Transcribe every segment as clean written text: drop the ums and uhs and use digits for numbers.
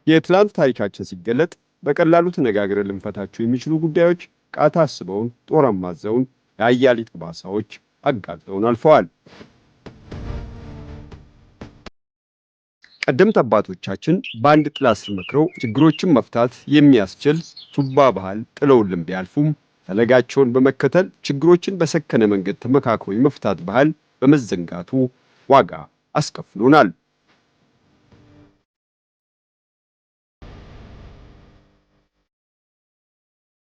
የትላንት ታሪካችን ሲገለጥ በቀላሉ ተነጋግረን ልንፈታቸው የሚችሉ ጉዳዮች ቃታ አስበውን ጦር አማዘውን የአያሌ ጠባሳዎች አጋልጠውን አልፈዋል። ቀደምት አባቶቻችን በአንድ ጥላ ስር መክረው ችግሮችን መፍታት የሚያስችል ቱባ ባህል ጥለውልን ቢያልፉም ፈለጋቸውን በመከተል ችግሮችን በሰከነ መንገድ ተመካክሮ የመፍታት ባህል በመዘንጋቱ ዋጋ አስከፍሎናል።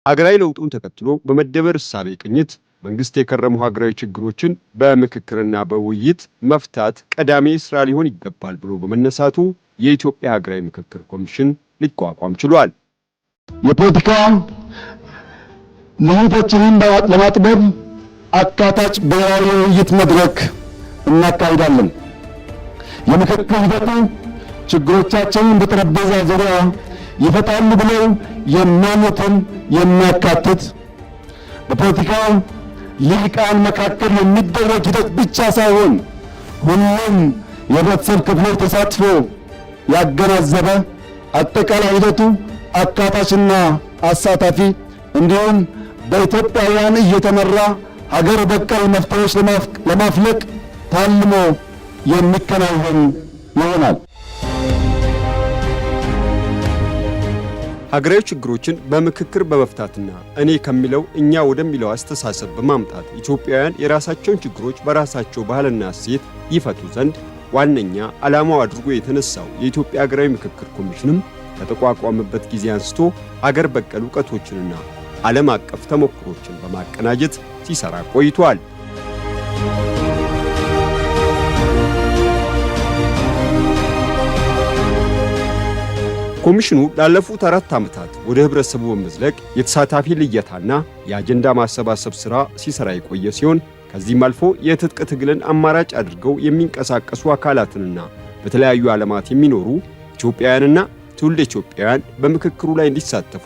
ሀገራዊ ለውጡን ተከትሎ በመደመር እሳቤ ቅኝት መንግስት የከረሙ ሀገራዊ ችግሮችን በምክክርና በውይይት መፍታት ቀዳሚ ስራ ሊሆን ይገባል ብሎ በመነሳቱ የኢትዮጵያ ሀገራዊ ምክክር ኮሚሽን ሊቋቋም ችሏል። የፖለቲካ ልዩነቶችን ለማጥበብ አካታች ብሔራዊ ውይይት መድረክ እናካሂዳለን። የምክክር ሂደቱ ችግሮቻቸውን በጠረጴዛ ዙሪያ ይፈታሉ ብለው የሚያምኑትን የሚያካትት በፖለቲካ ልሂቃን መካከል የሚደረግ ሂደት ብቻ ሳይሆን ሁሉም የህብረተሰብ ክፍሎች ተሳትፎ ያገናዘበ አጠቃላይ ሂደቱ አካታችና አሳታፊ እንዲሁም በኢትዮጵያውያን እየተመራ ሀገር በቀል መፍትሄዎች ለማፍለቅ ታልሞ የሚከናወን ይሆናል። ሀገራዊ ችግሮችን በምክክር በመፍታትና እኔ ከሚለው እኛ ወደሚለው አስተሳሰብ በማምጣት ኢትዮጵያውያን የራሳቸውን ችግሮች በራሳቸው ባህልና እሴት ይፈቱ ዘንድ ዋነኛ ዓላማው አድርጎ የተነሳው የኢትዮጵያ ሀገራዊ ምክክር ኮሚሽንም ከተቋቋመበት ጊዜ አንስቶ ሀገር በቀል ዕውቀቶችንና ዓለም አቀፍ ተሞክሮችን በማቀናጀት ሲሰራ ቆይቷል። ኮሚሽኑ ላለፉት 4 ዓመታት ወደ ህብረተሰቡ በመዝለቅ የተሳታፊ ልየታና የአጀንዳ ማሰባሰብ ሥራ ሲሰራ የቆየ ሲሆን ከዚህም አልፎ የትጥቅ ትግልን አማራጭ አድርገው የሚንቀሳቀሱ አካላትንና በተለያዩ ዓለማት የሚኖሩ ኢትዮጵያውያንና ትውልደ ኢትዮጵያውያን በምክክሩ ላይ እንዲሳተፉ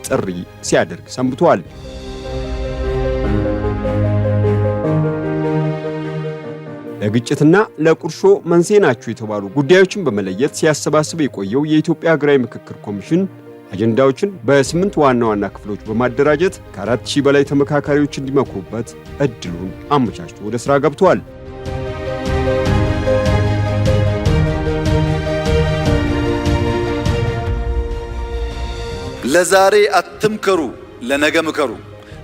ጥሪ ሲያደርግ ሰንብቷል። ለግጭትና ለቁርሾ መንስኤ ናቸው የተባሉ ጉዳዮችን በመለየት ሲያሰባስብ የቆየው የኢትዮጵያ ሀገራዊ ምክክር ኮሚሽን አጀንዳዎችን በ8 ዋና ዋና ክፍሎች በማደራጀት ከ4000 በላይ ተመካካሪዎች እንዲመክሩበት እድሉን አመቻችቶ ወደ ሥራ ገብቷል። ለዛሬ አትምከሩ፣ ለነገ ምከሩ።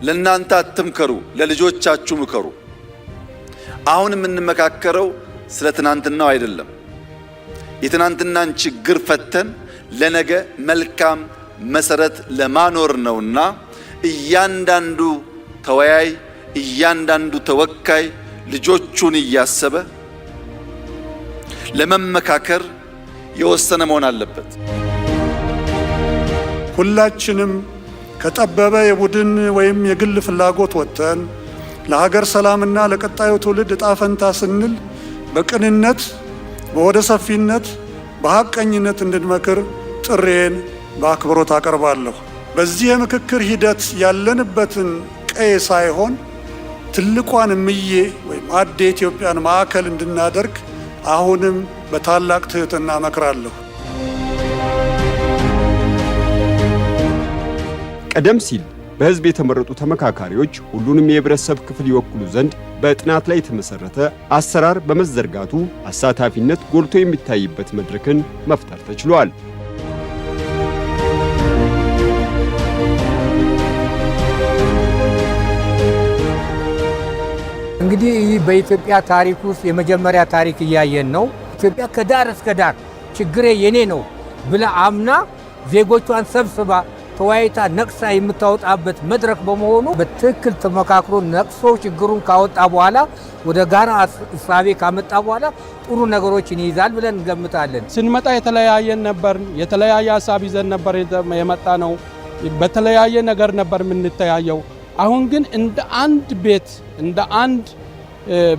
ለእናንተ አትምከሩ፣ ለልጆቻችሁ ምከሩ። አሁን የምንመካከረው ስለ ትናንትናው አይደለም። የትናንትናን ችግር ፈተን ለነገ መልካም መሰረት ለማኖር ነውና እያንዳንዱ ተወያይ፣ እያንዳንዱ ተወካይ ልጆቹን እያሰበ ለመመካከር የወሰነ መሆን አለበት። ሁላችንም ከጠበበ የቡድን ወይም የግል ፍላጎት ወጥተን ለሀገር ሰላምና ለቀጣዩ ትውልድ ዕጣ ፈንታ ስንል በቅንነት በወደ ሰፊነት በሐቀኝነት እንድንመክር ጥሬን በአክብሮት አቀርባለሁ። በዚህ የምክክር ሂደት ያለንበትን ቀይ ሳይሆን ትልቋን እምዬ ወይም አዴ ኢትዮጵያን ማዕከል እንድናደርግ አሁንም በታላቅ ትህትና እመክራለሁ። ቀደም ሲል በሕዝብ የተመረጡ ተመካካሪዎች ሁሉንም የህብረተሰብ ክፍል ይወክሉ ዘንድ በጥናት ላይ የተመሰረተ አሰራር በመዘርጋቱ አሳታፊነት ጎልቶ የሚታይበት መድረክን መፍጠር ተችሏል። እንግዲህ በኢትዮጵያ ታሪክ ውስጥ የመጀመሪያ ታሪክ እያየን ነው። ኢትዮጵያ ከዳር እስከ ዳር ችግሬ የኔ ነው ብላ አምና ዜጎቿን ሰብስባ ተወያይታ ነቅሳ የምታወጣበት መድረክ በመሆኑ በትክክል ተመካክሮ ነቅሶ ችግሩን ካወጣ በኋላ ወደ ጋራ እሳቤ ካመጣ በኋላ ጥሩ ነገሮችን ይይዛል ብለን እንገምታለን። ስንመጣ የተለያየን ነበር፣ የተለያየ ሀሳብ ይዘን ነበር የመጣ ነው። በተለያየ ነገር ነበር የምንተያየው። አሁን ግን እንደ አንድ ቤት እንደ አንድ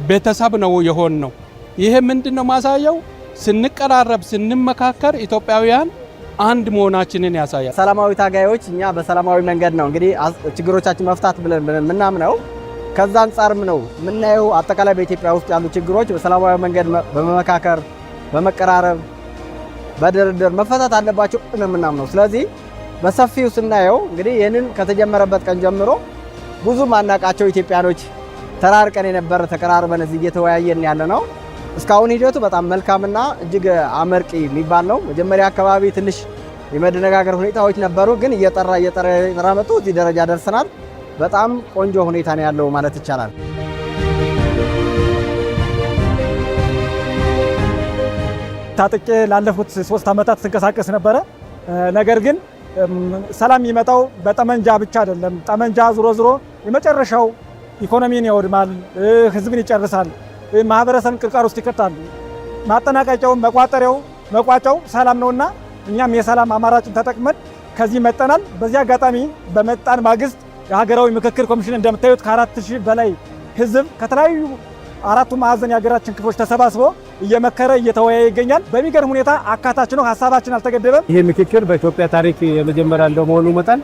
ቤተሰብ ነው የሆን ነው። ይሄ ምንድነው ማሳየው? ስንቀራረብ ስንመካከር ኢትዮጵያውያን አንድ መሆናችንን ያሳያል። ሰላማዊ ታጋዮች እኛ በሰላማዊ መንገድ ነው እንግዲህ ችግሮቻችን መፍታት ብለን ምናምነው። ከዛ አንጻርም ነው ምናየው አጠቃላይ በኢትዮጵያ ውስጥ ያሉ ችግሮች በሰላማዊ መንገድ በመመካከር በመቀራረብ በድርድር መፈታት አለባቸው ነው የምናምነው። ስለዚህ በሰፊው ስናየው እንግዲህ ይህንን ከተጀመረበት ቀን ጀምሮ ብዙ ማናቃቸው ኢትዮጵያኖች ተራርቀን የነበረ ተቀራርበን እዚህ እየተወያየን ያለ ነው። እስካሁን ሂደቱ በጣም መልካምና እጅግ አመርቂ የሚባል ነው። መጀመሪያ አካባቢ ትንሽ የመደነጋገር ሁኔታዎች ነበሩ፣ ግን እየጠራ መጡ እዚህ ደረጃ ደርሰናል። በጣም ቆንጆ ሁኔታ ነው ያለው ማለት ይቻላል። ታጥቄ ላለፉት 3 ዓመታት ተንቀሳቀስ ነበረ። ነገር ግን ሰላም የሚመጣው በጠመንጃ ብቻ አይደለም። ጠመንጃ ዞሮ የመጨረሻው ኢኮኖሚን ያወድማል፣ ህዝብን ይጨርሳል፣ ማህበረሰብን ቅርቃር ውስጥ ይከታል። ማጠናቀቂያው መቋጫው ሰላም ነውና እኛም የሰላም አማራጭን ተጠቅመን ከዚህ መጠናል። በዚህ አጋጣሚ በመጣን ማግስት የሀገራዊ ምክክር ኮሚሽን እንደምታዩት ከ4000 በላይ ህዝብ ከተለያዩ 4 ማዕዘን የሀገራችን ክፍሎች ተሰባስቦ እየመከረ እየተወያየ ይገኛል። በሚገርም ሁኔታ አካታች ነው። ሀሳባችን አልተገደበም። ይሄ ምክክር በኢትዮጵያ ታሪክ የመጀመሪያ እንደመሆኑ መጠን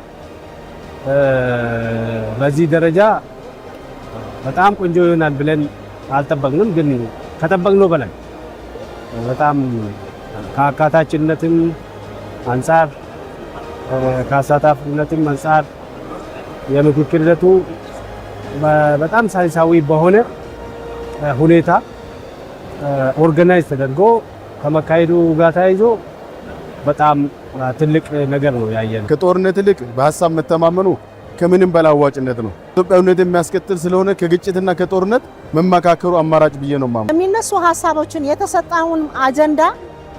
በዚህ ደረጃ በጣም ቆንጆ ይሆናል ብለን አልጠበቅንም። ግን ከጠበቅነው በላይ በጣም ከአካታችነትም አንፃር ከአሳታፊነትም አንፃር የምክክር ሂደቱ በጣም ሳይንሳዊ በሆነ ሁኔታ ኦርጋናይዝ ተደርጎ ከመካሄዱ ጋር ተያይዞ በጣም ትልቅ ነገር ነው ያየን። ከጦርነት ይልቅ በሀሳብ መተማመኑ ከምንም በላይ አዋጭነት ነው። ኢትዮጵያዊነት የሚያስከትል ስለሆነ ከግጭትና ከጦርነት መመካከሩ አማራጭ ብዬ ነው ማምነው። የሚነሱ ሀሳቦችን የተሰጣውን አጀንዳ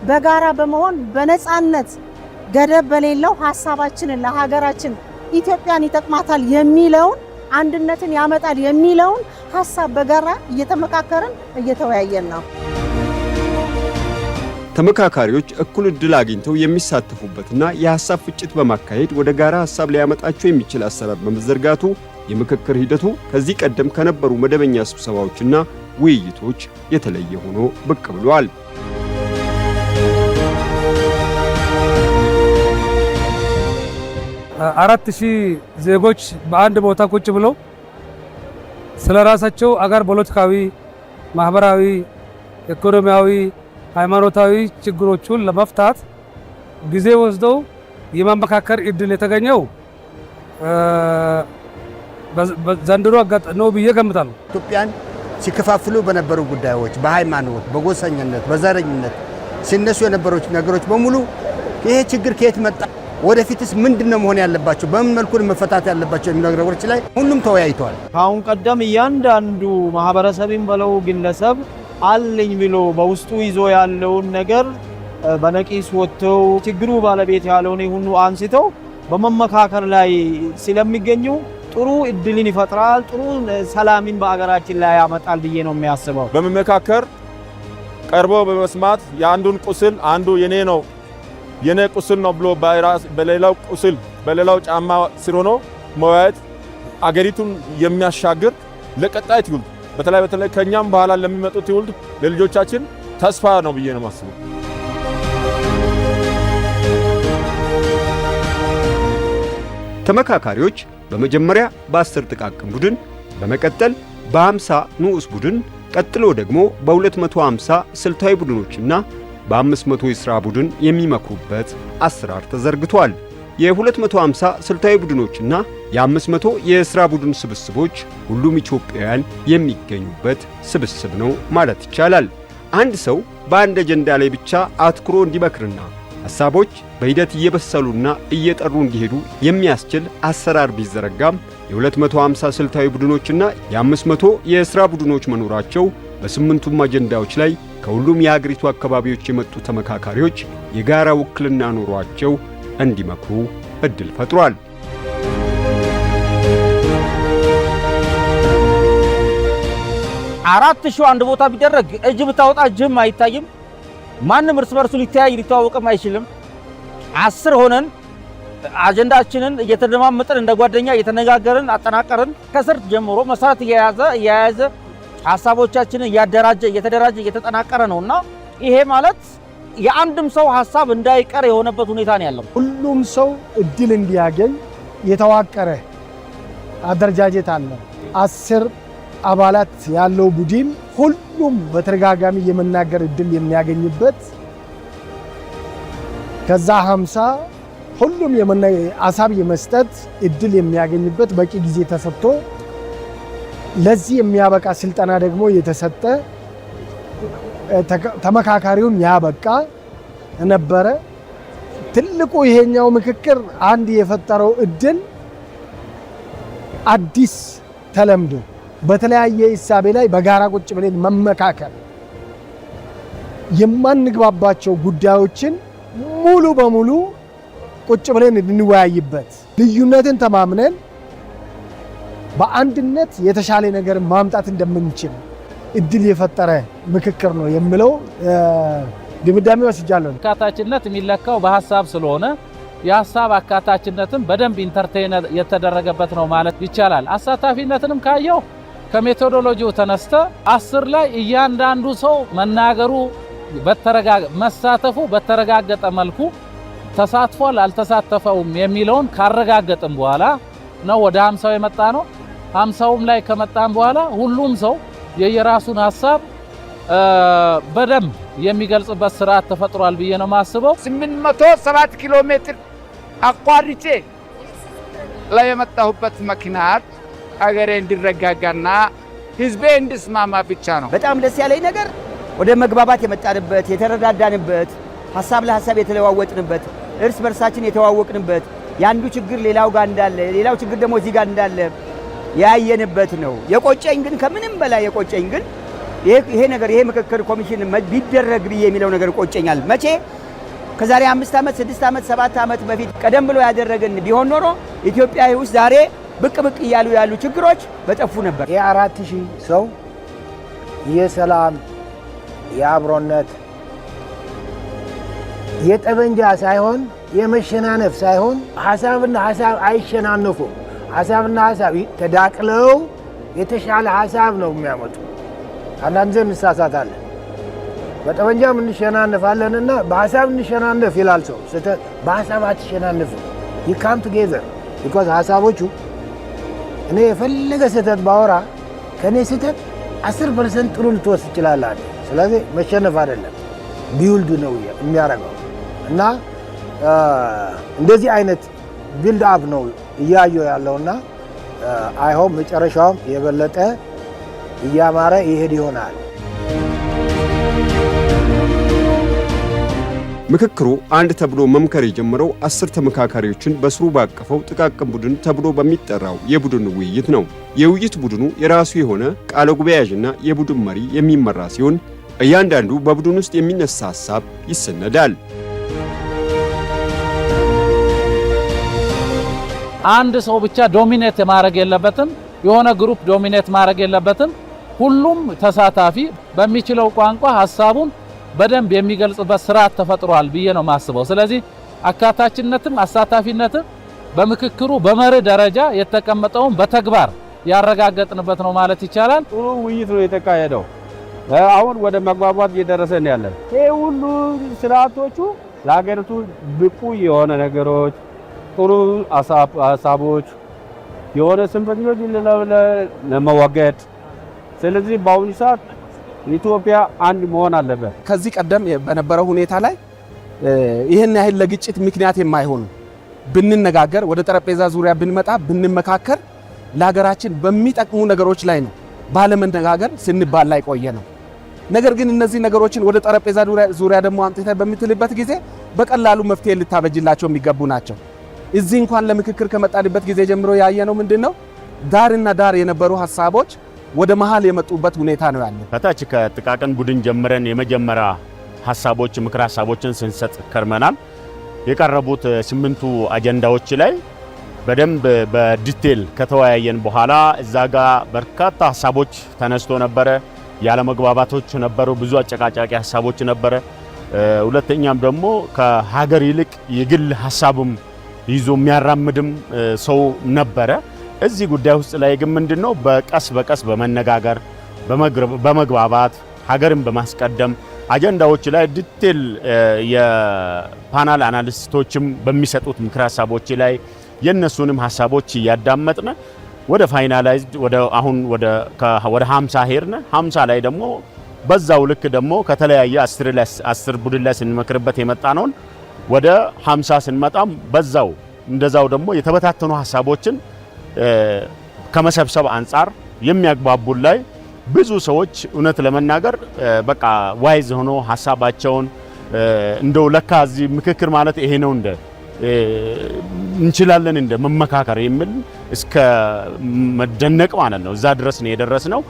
በጋራ በመሆን በነፃነት ገደብ በሌለው ሀሳባችንን ለሀገራችን ኢትዮጵያን ይጠቅማታል የሚለውን አንድነትን ያመጣል የሚለውን ሀሳብ በጋራ እየተመካከርን እየተወያየን ነው። ተመካካሪዎች እኩል ዕድል አግኝተው የሚሳተፉበትና የሐሳብ ፍጭት በማካሄድ ወደ ጋራ ሐሳብ ሊያመጣቸው የሚችል አሰራር በመዘርጋቱ የምክክር ሂደቱ ከዚህ ቀደም ከነበሩ መደበኛ ስብሰባዎችና ውይይቶች የተለየ ሆኖ ብቅ ብሏል። አራት ሺህ ዜጎች በአንድ ቦታ ቁጭ ብለው ስለራሳቸው አገር ፖለቲካዊ፣ ማህበራዊ፣ ኢኮኖሚያዊ፣ ሃይማኖታዊ ችግሮቹን ለመፍታት ጊዜ ወስደው የማመካከር እድል የተገኘው ዘንድሮ ነው ብዬ ገምታለሁ። ኢትዮጵያን ሲከፋፍሉ በነበሩ ጉዳዮች በሃይማኖት፣ በጎሰኝነት፣ በዘረኝነት ሲነሱ የነበሩ ነገሮች በሙሉ ይሄ ችግር ከየት መጣ፣ ወደፊትስ ምንድነው መሆን ያለባቸው፣ በምን መልኩ መፈታት ያለባቸው የሚሉ ነገሮች ላይ ሁሉም ተወያይተዋል። ካሁን ቀደም እያንዳንዱ ማህበረሰብን በለው ግለሰብ አለኝ ብሎ በውስጡ ይዞ ያለውን ነገር በነቂስ ወጥተው ችግሩ ባለቤት ያለውን ሁሉ አንስተው በመመካከር ላይ ስለሚገኙ ጥሩ እድልን ይፈጥራል፣ ጥሩ ሰላምን በአገራችን ላይ ያመጣል ብዬ ነው የሚያስበው። በመመካከር ቀርቦ በመስማት የአንዱን ቁስል አንዱ የኔ ቁስል ነው ብሎ በሌላው ቁስል በሌላው ጫማ ስር ሆኖ መዋየት አገሪቱን የሚያሻግር ለቀጣይ ትውልድ በተለይ ከኛም በኋላ ለሚመጡት ትውልድ ለልጆቻችን ተስፋ ነው ብዬ ነው የማስበው። ተመካካሪዎች በመጀመሪያ በ10 ጥቃቅን ቡድን፣ በመቀጠል በ50 ንዑስ ቡድን፣ ቀጥሎ ደግሞ በ250 ስልታዊ ቡድኖችና በ500 የሥራ ቡድን የሚመክሩበት አሰራር ተዘርግቷል። የ250 ስልታዊ ቡድኖችና የ500 የሥራ ቡድን ስብስቦች ሁሉም ኢትዮጵያውያን የሚገኙበት ስብስብ ነው ማለት ይቻላል። አንድ ሰው በአንድ አጀንዳ ላይ ብቻ አትኩሮ እንዲመክርና ሐሳቦች በሂደት እየበሰሉና እየጠሩ እንዲሄዱ የሚያስችል አሰራር ቢዘረጋም የ250 ስልታዊ ቡድኖችና የ500 የሥራ ቡድኖች መኖራቸው በስምንቱም አጀንዳዎች ላይ ከሁሉም የሀገሪቱ አካባቢዎች የመጡ ተመካካሪዎች የጋራ ውክልና ኖሯቸው እንዲመክሩ እድል ፈጥሯል። አራት ሺው አንድ ቦታ ቢደረግ እጅ ብታወጣ እጅም አይታይም። ማንም እርስ በርሱ ሊተዋወቅም አይችልም። 10 ሆነን አጀንዳችንን እየተደማመጥን እንደ ጓደኛ እየተነጋገርን አጠናቀርን ከስር ጀምሮ መሰረት እየያዘ ሐሳቦቻችንን እየተደራጀ እየተጠናቀረ ነውና ይሄ ማለት የአንድም ሰው ሐሳብ እንዳይቀር የሆነበት ሁኔታ ነው ያለው። ሁሉም ሰው እድል እንዲያገኝ የተዋቀረ አደረጃጀት አለ። 10 አባላት ያለው ቡድን ሁሉም በተደጋጋሚ የመናገር እድል የሚያገኝበት ከዛ 50 ሁሉም ሀሳብ የመስጠት እድል የሚያገኝበት በቂ ጊዜ ተሰጥቶ ለዚህ የሚያበቃ ስልጠና ደግሞ የተሰጠ ተመካካሪውን ያበቃ ነበረ። ትልቁ ይሄኛው ምክክር አንድ የፈጠረው እድል አዲስ ተለምዶ በተለያየ ሂሳቤ ላይ በጋራ ቁጭ ብለን መመካከር የማንግባባቸው ጉዳዮችን ሙሉ በሙሉ ቁጭ ብለን እንወያይበት ልዩነትን ተማምነን በአንድነት የተሻለ ነገር ማምጣት እንደምንችል እድል የፈጠረ ምክክር ነው የሚለው ድምዳሜ ወስጃለሁ። አካታችነት የሚለካው በሐሳብ ስለሆነ የሐሳብ አካታችነትም በደንብ ኢንተርቴይን የተደረገበት ነው ማለት ይቻላል። አሳታፊነትንም ካየው ከሜቶዶሎጂው ተነስተ 10 ላይ እያንዳንዱ ሰው መናገሩ መሳተፉ በተረጋገጠ መልኩ ተሳትፏል አልተሳተፈውም የሚለውን ካረጋገጥን በኋላ ነው ወደ 50 የመጣ ነው። 50ም ላይ ከመጣን በኋላ ሁሉም ሰው የየራሱን ሐሳብ በደንብ የሚገልጽበት ስርዓት ተፈጥሯል ብዬ ነው ማስበው። 807 ኪሎ ሜትር አቋርጬ ላይ የመጣሁበት ምክንያት ሀገሬ እንዲረጋጋና ህዝቤ እንዲስማማ ብቻ ነው። በጣም ደስ ያለኝ ነገር ወደ መግባባት የመጣንበት የተረዳዳንበት ሐሳብ ለሐሳብ የተለዋወጥንበት እርስ በርሳችን የተዋወቅንበት ያንዱ ችግር ሌላው ጋር እንዳለ ሌላው ችግር ደግሞ እዚህ ጋር እንዳለ ያየንበት ነው። የቆጨኝ ግን ከምንም በላይ የቆጨኝ ግን ይሄ ነገር ይሄ ምክክር ኮሚሽን ቢደረግ ብዬ የሚለው ነገር ቆጨኛል። መቼ ከዛሬ 5 ዓመት 6 ዓመት 7 ዓመት በፊት ቀደም ብሎ ያደረገን ቢሆን ኖሮ ኢትዮጵያ ውስጥ ዛሬ ብቅ እያሉ ያሉ ችግሮች በጠፉ ነበር። የ4000 ሰው የሰላም የአብሮነት የጠመንጃ ሳይሆን የመሸናነፍ ሳይሆን ሐሳብና ሐሳብ አይሸናነፉ ሐሳብና ሐሳብ ተዳቅለው የተሻለ ሐሳብ ነው የሚያመጡ። አንዳንድ ጊዜ እንሳሳታለን። በጠመንጃም እንሸናነፋለንና በሐሳብ እንሸናነፍ ይላል ሰው። በሐሳብ አትሸናነፉ። you come together because ሐሳቦቹ እኔ የፈለገ ስህተት ባወራ ከኔ ስህተት 10% ጥሩ ልትወስድ ትችላለህ። ስለዚህ መሸነፍ አይደለም ቢውልድ ነው የሚያደርገው እና እንደዚህ አይነት ቢልድ አፕ ነው እያየሁ ያለውና አይ ሆፕ መጨረሻውም የበለጠ እያማረ ይሄድ ይሆናል። ምክክሩ አንድ ተብሎ መምከር የጀመረው 10 ተመካካሪዎችን በስሩ ባቀፈው ጥቃቅን ቡድን ተብሎ በሚጠራው የቡድን ውይይት ነው። የውይይት ቡድኑ የራሱ የሆነ ቃለ ጉባኤ ያዥና የቡድን መሪ የሚመራ ሲሆን እያንዳንዱ በቡድን ውስጥ የሚነሳ ሐሳብ ይሰነዳል። አንድ ሰው ብቻ ዶሚኔት ማድረግ የለበትም። የሆነ ግሩፕ ዶሚኔት ማድረግ የለበትም። ሁሉም ተሳታፊ በሚችለው ቋንቋ ሐሳቡን በደንብ የሚገልጽበት ስርዓት ተፈጥሯል ብዬ ነው ማስበው። ስለዚህ አካታችነትም አሳታፊነትም በምክክሩ በመርህ ደረጃ የተቀመጠውን በተግባር ያረጋገጥንበት ነው ማለት ይቻላል። ጥሩ ውይይት ነው የተካሄደው። አሁን ወደ መግባባት እየደረሰን ያለን ይሄ ሁሉ ስርዓቶቹ ለሀገሪቱ ብቁ የሆነ ነገሮች ጥሩ ሐሳቦች የሆነ ስንፈኞች ለመዋገድ ስለዚህ በአሁኑ ሰዓት ኢትዮጵያ አንድ መሆን አለበት። ከዚህ ቀደም በነበረው ሁኔታ ላይ ይሄን ያህል ለግጭት ምክንያት የማይሆኑ ብንነጋገር ወደ ጠረጴዛ ዙሪያ ብንመጣ ብንመካከር ለሀገራችን በሚጠቅሙ ነገሮች ላይ ነው ባለመነጋገር ስንባል ላይ ቆየ ነው። ነገር ግን እነዚህ ነገሮችን ወደ ጠረጴዛ ዙሪያ ደግሞ አምጥተህ በምትልበት ጊዜ በቀላሉ መፍትሄ ልታበጅላቸው የሚገቡ ናቸው። እዚህ እንኳን ለምክክር ከመጣንበት ጊዜ ጀምሮ ያየነው ምንድነው ዳርና ዳር የነበሩ ሐሳቦች ወደ መሃል የመጡበት ሁኔታ ነው ያለው። ከታች ከጥቃቅን ቡድን ጀምረን የመጀመሪያ ሐሳቦች ምክር ሐሳቦችን ስንሰጥ ከርመናል። የቀረቡት 8ቱ አጀንዳዎች ላይ በደንብ በዲቴል ከተወያየን በኋላ እዛ ጋር በርካታ ሐሳቦች ተነስቶ ነበረ። ያለ መግባባቶች ነበሩ፣ ብዙ አጨቃጫቂ ሐሳቦች ነበረ። ሁለተኛም ደግሞ ከሀገር ይልቅ የግል ሐሳብም ይዞ የሚያራምድም ሰው ነበረ። እዚህ ጉዳይ ውስጥ ላይ ግን ምንድነው በቀስ በቀስ በመነጋገር በመግባባት ሀገርን በማስቀደም አጀንዳዎች ላይ ዲቴል የፓናል አናሊስቶችም በሚሰጡት ምክር ሐሳቦች ላይ የነሱንም ሐሳቦች እያዳመጥነ ወደ ፋይናላይዝድ አሁን ወደ 50 ሄድነ። 50 ላይ ደግሞ በዛው ልክ ደግሞ ከተለያየ 10 ቡድን ላይ ስንመክርበት የመጣ ነውን ወደ 50 ስንመጣም በዛው እንደዛው ደግሞ የተበታተኑ ሐሳቦችን ከመሰብሰብ አንፃር የሚያግባቡን ላይ ብዙ ሰዎች እውነት ለመናገር በቃ ዋይዝ ሆኖ ሐሳባቸውን እንደው ለካ እዚህ ምክክር ማለት ይሄ ነው እንደ እንችላለን እንደ መመካከር የሚል እስከ መደነቅ ማለት ነው። እዛ ድረስ ነው የደረስነው።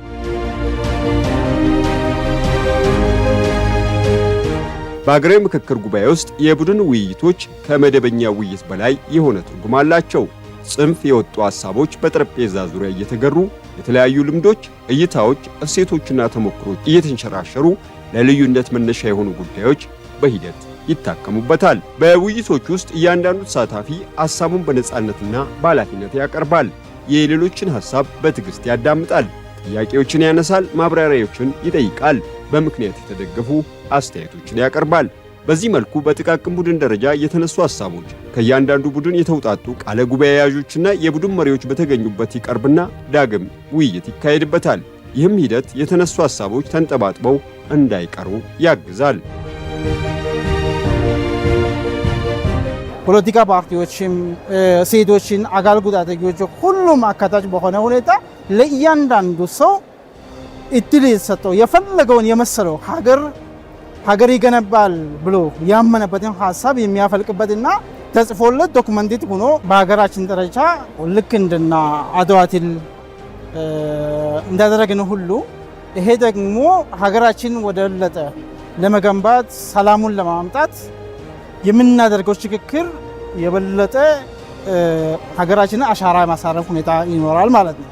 በአገራዊ ምክክር ጉባኤ ውስጥ የቡድን ውይይቶች ከመደበኛ ውይይት በላይ የሆነ ትርጉም አላቸው። ጽንፍ የወጡ ሐሳቦች በጠረጴዛ ዙሪያ እየተገሩ የተለያዩ ልምዶች፣ እይታዎች፣ እሴቶችና ተሞክሮች እየተንሸራሸሩ ለልዩነት መነሻ የሆኑ ጉዳዮች በሂደት ይታከሙበታል። በውይይቶች ውስጥ እያንዳንዱ ተሳታፊ ሐሳቡን በነጻነትና በኃላፊነት ያቀርባል። የሌሎችን ሐሳብ በትዕግስት ያዳምጣል፣ ጥያቄዎችን ያነሳል፣ ማብራሪያዎችን ይጠይቃል፣ በምክንያት የተደገፉ አስተያየቶችን ያቀርባል። በዚህ መልኩ በጥቃቅን ቡድን ደረጃ የተነሱ ሐሳቦች ከእያንዳንዱ ቡድን የተውጣጡ ቃለ ጉባኤ ያዦችና የቡድን መሪዎች በተገኙበት ይቀርብና ዳግም ውይይት ይካሄድበታል። ይህም ሂደት የተነሱ ሐሳቦች ተንጠባጥበው እንዳይቀሩ ያግዛል። ፖለቲካ ፓርቲዎችም፣ ሴቶችን፣ አካል ጉዳተኞች ሁሉም አካታች በሆነ ሁኔታ ለእያንዳንዱ ሰው እድል የተሰጠው የፈለገውን የመሰለው ሀገር ይገነባል ብሎ ያመነበትን ሐሳብ የሚያፈልቅበትና ተጽፎለት ዶክመንት ሆኖ በሀገራችን ደረጃ ልክ እንደና አድዋ ድል እንዳደረግን ሁሉ ይሄ ደግሞ ሀገራችን ወደ በለጠ ለመገንባት ሰላሙን ለማምጣት የምናደርገው ሽግግር የበለጠ ሀገራችንን አሻራ ማሳረፍ ሁኔታ ይኖራል ማለት ነው።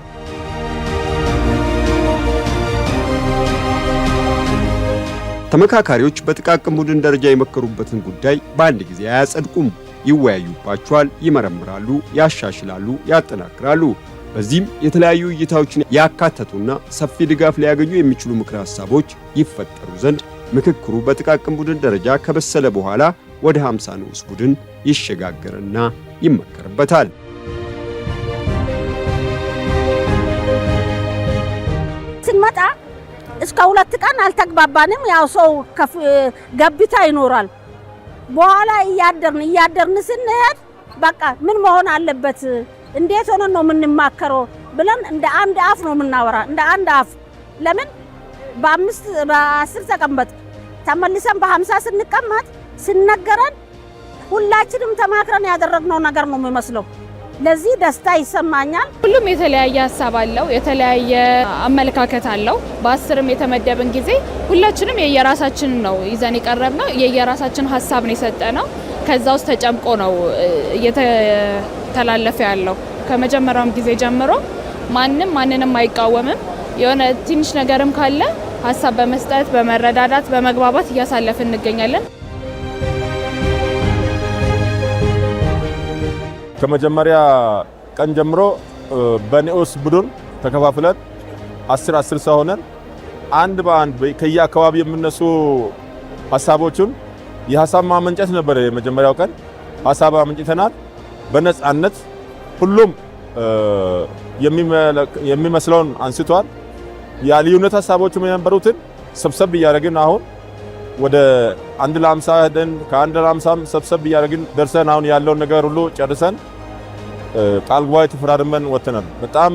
ተመካካሪዎች በጥቃቅን ቡድን ደረጃ የመከሩበትን ጉዳይ በአንድ ጊዜ አያጸድቁም። ይወያዩባቸዋል፣ ይመረምራሉ፣ ያሻሽላሉ፣ ያጠናክራሉ። በዚህም የተለያዩ እይታዎችን ያካተቱና ሰፊ ድጋፍ ሊያገኙ የሚችሉ ምክረ ሐሳቦች ይፈጠሩ ዘንድ ምክክሩ በጥቃቅን ቡድን ደረጃ ከበሰለ በኋላ ወደ 50 ንዑስ ቡድን ይሸጋገርና ይመከርበታል። ስንመጣ እስከ 2 ቀን አልተግባባንም። ያው ሰው ገብታ ይኖራል። በኋላ እያደርን ስንሄድ በቃ ምን መሆን አለበት፣ እንዴት ሆነን ነው የምንማከረው ብለን እንደ አንድ አፍ ነው የምናወራ። እንደ አንድ አፍ ለምን በ10 ተቀመጥ ተመልሰን በ50 ስንቀመጥ ሲነገረን ሁላችንም ተማክረን ያደረግነው ነገር ነው የሚመስለው። ለዚህ ደስታ ይሰማኛል። ሁሉም የተለያየ ሐሳብ አለው፣ የተለያየ አመለካከት አለው። በ10ም የተመደብን ጊዜ ሁላችንም የየራሳችን ነው ይዘን የቀረብነው፣ የየራሳችን ሐሳብ ነው የሰጠነው። ከዛ ውስጥ ተጨምቆ ነው እየተላለፈ ያለው። ከመጀመሪያውም ጊዜ ጀምሮ ማንንም አይቃወምም። የሆነ ትንሽ ነገርም ካለ ሐሳብ በመስጠት በመረዳዳት በመግባባት እያሳለፍን እንገኛለን። ከመጀመሪያ ቀን ጀምሮ በንዑስ ቡድን ተከፋፍለን 10 ሰው ሆነን አንድ በአንድ ከየአካባቢ የሚነሱ ሐሳቦችን የሐሳብ ማመንጨት ነበር። የመጀመሪያው ቀን ሐሳብ አመንጭተናል በነጻነት። ሁሉም የሚመስለውን አንስቷል። የልዩነት ሐሳቦችም የነበሩትን ሰብሰብ እያደረግን አሁን ወደ 1:50 ሄደን ከ1:50 ሰብሰብ እያደረግን ደርሰን አሁን ያለውን ነገር ሁሉ ጨርሰን ቃል ጉባኤ ተፈራርመን ወጥተናል። በጣም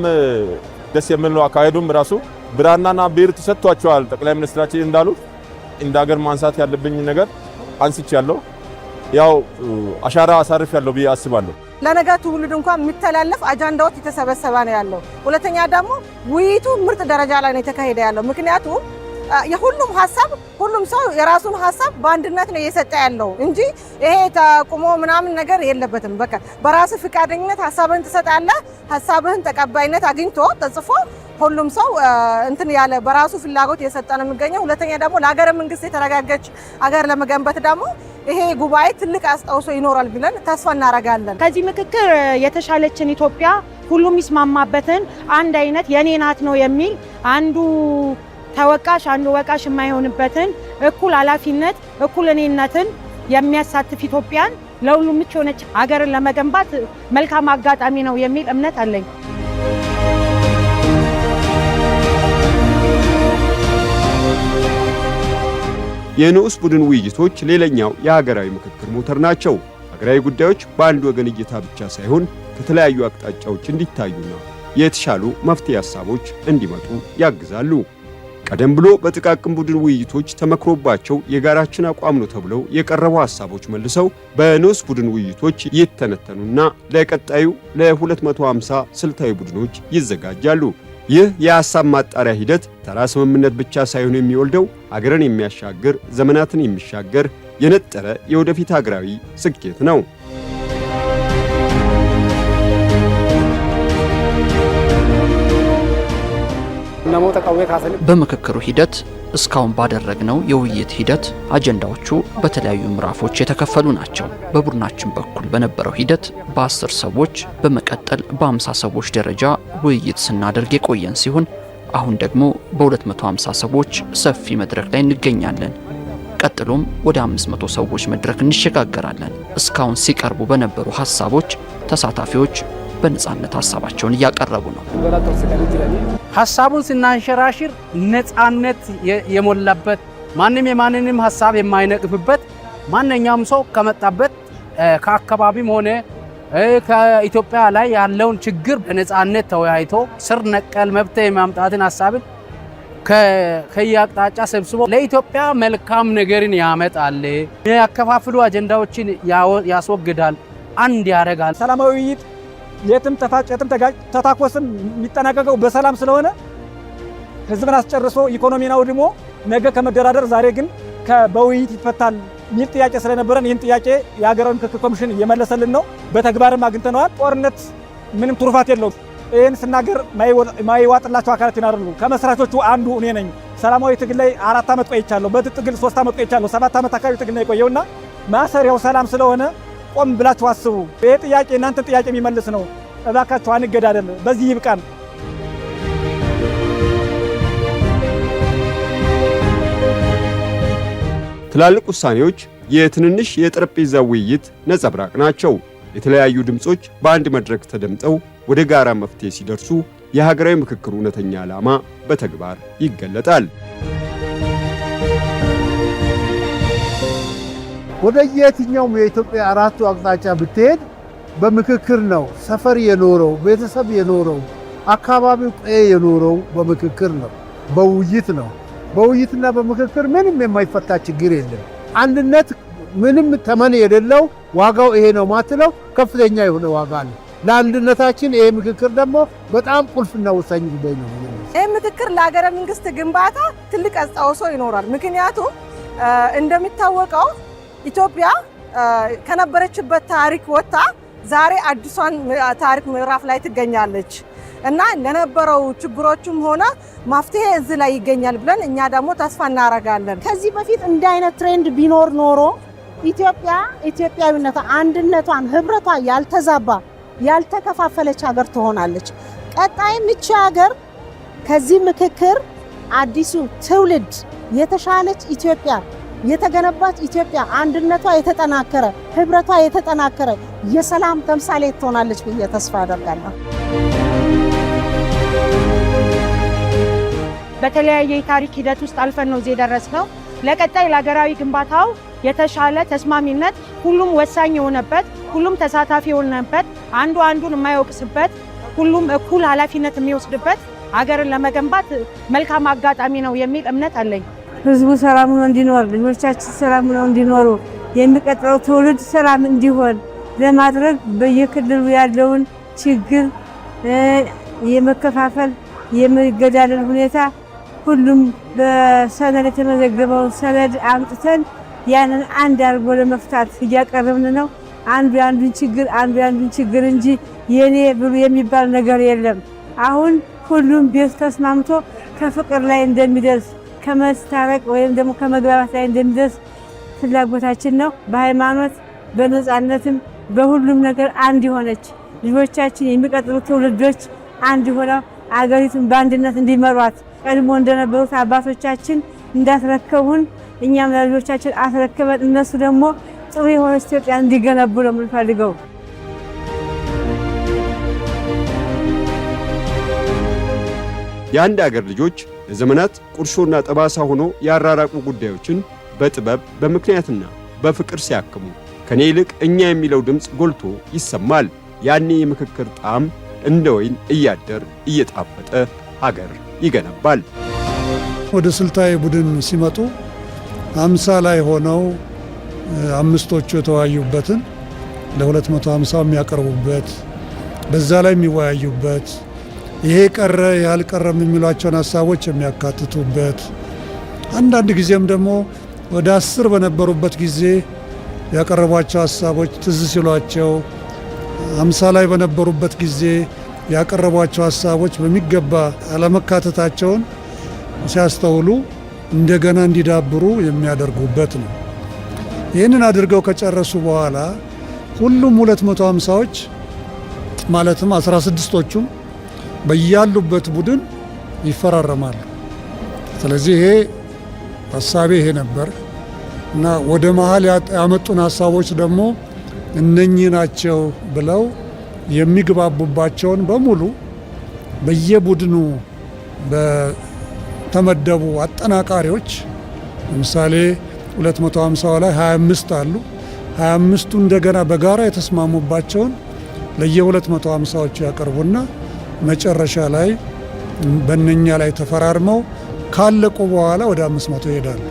ደስ የሚል ነው። አካሄዱም ራሱ ብራናና ብዕር ተሰጥቷቸዋል። ጠቅላይ ሚኒስትራችን እንዳሉት እንደ ሀገር ማንሳት ያለብኝ ነገር አንስቻለሁ። ያው አሻራ አሳርፌያለሁ ብዬ አስባለሁ። ለነገ ትውልድ እንኳን የሚተላለፍ አጀንዳዎች የተሰበሰበ ነው ያለው። ሁለተኛ ደግሞ ውይይቱ ምርጥ ደረጃ ላይ ነው የተካሄደ ያለው። ምክንያቱም የሁሉም ሐሳብ ሁሉም ሰው የራሱን ሐሳብ በአንድነት ነው እየሰጠ ያለው እንጂ ይሄ ተቁሞ ምናምን ነገር የለበትም። በቃ በራስ ፍቃደኝነት ሐሳብህን ትሰጣለህ። ሐሳብህን ተቀባይነት አግኝቶ ተጽፎ ሁሉም ሰው እንትን ያለ በራሱ ፍላጎት እየሰጠ ነው የሚገኘው። ሁለተኛ ደግሞ ለሀገረ መንግስት የተረጋገች ሀገር ለመገንባት ደግሞ ይሄ ጉባኤ ትልቅ አስተዋጽኦ ይኖራል ብለን ተስፋ እናደርጋለን። ከዚህ ምክክር የተሻለችን ኢትዮጵያ ሁሉም ይስማማበትን አንድ አይነት የኔ ናት ነው የሚል አንዱ ተወቃሽ አንዱ ወቃሽ የማይሆንበትን እኩል ኃላፊነት እኩል እኔነትን የሚያሳትፍ ኢትዮጵያን ለሁሉም ምቹ የሆነች ሀገርን ለመገንባት መልካም አጋጣሚ ነው የሚል እምነት አለኝ። የንዑስ ቡድን ውይይቶች ሌላኛው የሀገራዊ ምክክር ሞተር ናቸው። ሀገራዊ ጉዳዮች በአንድ ወገን እይታ ብቻ ሳይሆን ከተለያዩ አቅጣጫዎች እንዲታዩና የተሻሉ መፍትሄ ሐሳቦች እንዲመጡ ያግዛሉ። ቀደም ብሎ በጥቃቅን ቡድን ውይይቶች ተመክሮባቸው የጋራችን አቋም ነው ተብለው የቀረቡ ሐሳቦች መልሰው በንዑስ ቡድን ውይይቶች ይተነተኑና ለቀጣዩ ለ250 ስልታዊ ቡድኖች ይዘጋጃሉ። ይህ የሐሳብ ማጣሪያ ሂደት ተራ ስምምነት ብቻ ሳይሆን የሚወልደው አገርን የሚያሻግር ዘመናትን የሚሻገር የነጠረ የወደፊት ሀገራዊ ስኬት ነው። በምክክሩ ሂደት እስካሁን ባደረግነው የውይይት ሂደት አጀንዳዎቹ በተለያዩ ምዕራፎች የተከፈሉ ናቸው። በቡድናችን በኩል በነበረው ሂደት በ10 ሰዎች በመቀጠል በ50 ሰዎች ደረጃ ውይይት ስናደርግ የቆየን ሲሆን አሁን ደግሞ በ250 ሰዎች ሰፊ መድረክ ላይ እንገኛለን። ቀጥሎም ወደ 500 ሰዎች መድረክ እንሸጋገራለን። እስካሁን ሲቀርቡ በነበሩ ሐሳቦች ተሳታፊዎች በነጻነት ሐሳባቸውን እያቀረቡ ነው። ሐሳቡን ስናንሸራሽር ነጻነት የሞላበት ማንም የማንንም ሐሳብ የማይነቅፍበት ማንኛውም ሰው ከመጣበት ከአካባቢም ሆነ ከኢትዮጵያ ላይ ያለውን ችግር በነጻነት ተወያይቶ ስር ነቀል መብት የማምጣትን ሐሳብን ከየአቅጣጫ ሰብስቦ ለኢትዮጵያ መልካም ነገርን ያመጣል፣ ያከፋፍሉ አጀንዳዎችን ያስወግዳል፣ አንድ ያደርጋል። ሰላማዊ ውይይት የትም ተፋጭ የትም ተታኮስም የሚጠናቀቀው በሰላም ስለሆነ ህዝብን አስጨርሶ ኢኮኖሚን አውድሞ ነገ ከመደራደር ዛሬ ግን በውይይት ይፈታል የሚል ጥያቄ ስለነበረን ይህን ጥያቄ የሀገራዊ ምክክር ኮሚሽን እየመለሰልን ነው። በተግባርም አግኝተነዋል። ጦርነት ምንም ትሩፋት የለውም። ይህን ስናገር ማይዋጥላቸው አካላት ይናርሉ። ከመስራቾቹ አንዱ እኔ ነኝ። ሰላማዊ ትግል ላይ 4 ዓመት ቆይቻለሁ። በትጥቅ ትግል 3 ዓመት ቆይቻለሁ። 7 ዓመት አካባቢ ትግል ላይ ቆየውና ማሰሪያው ሰላም ስለሆነ ቆም ብላችሁ አስቡ። ይሄ ጥያቄ እናንተ ጥያቄ የሚመልስ ነው። እባካችሁ አንገዳደል። በዚህ ይብቃን። ትላልቅ ውሳኔዎች የትንንሽ የጠረጴዛ ውይይት ነጸብራቅ ናቸው። የተለያዩ ድምጾች በአንድ መድረክ ተደምጠው ወደ ጋራ መፍትሄ ሲደርሱ የሀገራዊ ምክክር እውነተኛ ዓላማ በተግባር ይገለጣል። ወደ የትኛውም የኢትዮጵያ አራቱ አቅጣጫ ብትሄድ በምክክር ነው። ሰፈር የኖረው ቤተሰብ የኖረው አካባቢው ቀዬ የኖረው በምክክር ነው፣ በውይይት ነው። በውይይትና በምክክር ምንም የማይፈታ ችግር የለም። አንድነት ምንም ተመን የሌለው ዋጋው ይሄ ነው ማትለው ከፍተኛ የሆነ ዋጋ ነው። ለአንድነታችን ይሄ ምክክር ደግሞ በጣም ቁልፍና ወሳኝ ጉዳይ ነው። ይሄ ምክክር ለሀገረ መንግስት ግንባታ ትልቅ አስተዋጽኦ ይኖራል። ምክንያቱም እንደሚታወቀው ኢትዮጵያ ከነበረችበት ታሪክ ወጥታ ዛሬ አዲሷን ታሪክ ምዕራፍ ላይ ትገኛለች እና ለነበረው ችግሮችም ሆነ መፍትሄ እዚህ ላይ ይገኛል ብለን እኛ ደግሞ ተስፋ እናደርጋለን። ከዚህ በፊት እንዲህ አይነት ትሬንድ ቢኖር ኖሮ ኢትዮጵያዊነቷ፣ አንድነቷን፣ ህብረቷ ያልተዛባ ያልተከፋፈለች ሀገር ትሆናለች። ቀጣይም እቺ ሀገር ከዚህ ምክክር አዲሱ ትውልድ የተሻለች ኢትዮጵያ የተገነባች ኢትዮጵያ አንድነቷ የተጠናከረ ህብረቷ የተጠናከረ የሰላም ተምሳሌት ትሆናለች ብዬ ተስፋ አደርጋለሁ። በተለያየ የታሪክ ሂደት ውስጥ አልፈን ነው እዚህ የደረስነው። ለቀጣይ ለሀገራዊ ግንባታው የተሻለ ተስማሚነት፣ ሁሉም ወሳኝ የሆነበት፣ ሁሉም ተሳታፊ የሆነበት፣ አንዱ አንዱን የማይወቅስበት፣ ሁሉም እኩል ኃላፊነት የሚወስድበት ሀገርን ለመገንባት መልካም አጋጣሚ ነው የሚል እምነት አለኝ። ህዝቡ ሰላም ሆኖ እንዲኖር፣ ልጆቻችን ሰላም ሆነው እንዲኖሩ፣ የሚቀጥለው ትውልድ ሰላም እንዲሆን ለማድረግ በየክልሉ ያለውን ችግር የመከፋፈል የመገዳደል ሁኔታ ሁሉም በሰነድ የተመዘገበውን ሰነድ አምጥተን ያንን አንድ አድርጎ ለመፍታት እያቀረብን ነው። አንዱ የአንዱን ችግር እንጂ የኔ ብሉ የሚባል ነገር የለም። አሁን ሁሉም ቤት ተስማምቶ ከፍቅር ላይ እንደሚደርስ ከመስታረቅ ወይም ደግሞ ከመግባባት ላይ እንደሚደርስ ፍላጎታችን ነው። በሃይማኖት በነጻነትም በሁሉም ነገር አንድ የሆነች ልጆቻችን የሚቀጥሉ ትውልዶች አንድ ሆነው አገሪቱን በአንድነት እንዲመሯት ቀድሞ እንደነበሩት አባቶቻችን እንዳስረከቡን እኛም ለልጆቻችን አስረክበን እነሱ ደግሞ ጥሩ የሆነች ኢትዮጵያ እንዲገነቡ ነው የምንፈልገው። የአንድ አገር ልጆች ለዘመናት ቁርሾና ጠባሳ ሆኖ ያራራቁ ጉዳዮችን በጥበብ በምክንያትና በፍቅር ሲያክሙ ከኔ ይልቅ እኛ የሚለው ድምፅ ጎልቶ ይሰማል። ያኔ የምክክር ጣዕም እንደ ወይን እያደር እየጣፈጠ ሀገር ይገነባል። ወደ ስልታዊ ቡድን ሲመጡ 50 ላይ ሆነው አምስቶቹ የተወያዩበትን ለ250 የሚያቀርቡበት በዛ ላይ የሚወያዩበት ይሄ ቀረ ያልቀረም የሚሏቸውን ሀሳቦች የሚያካትቱበት አንዳንድ ጊዜም ደግሞ ወደ 10 በነበሩበት ጊዜ ያቀረቧቸው ሀሳቦች ትዝ ሲሏቸው 50 ላይ በነበሩበት ጊዜ ያቀረቧቸው ሀሳቦች በሚገባ አለመካተታቸውን ሲያስተውሉ እንደገና እንዲዳብሩ የሚያደርጉበት ነው። ይህንን አድርገው ከጨረሱ በኋላ ሁሉም 250ዎች ማለትም 16ቶቹም በያሉበት ቡድን ይፈራረማሉ። ስለዚህ ይሄ ሀሳቤ ይሄ ነበር እና ወደ መሀል ያመጡን ሀሳቦች ደግሞ እነኚህ ናቸው ብለው የሚግባቡባቸውን በሙሉ በየቡድኑ በተመደቡ አጠናቃሪዎች ለምሳሌ 250 ላይ 25 አሉ። 25ቱ እንደገና በጋራ የተስማሙባቸውን ለየ250ዎቹ ያቀርቡና መጨረሻ ላይ በእነኛ ላይ ተፈራርመው ካለቁ በኋላ ወደ 500 ይሄዳሉ።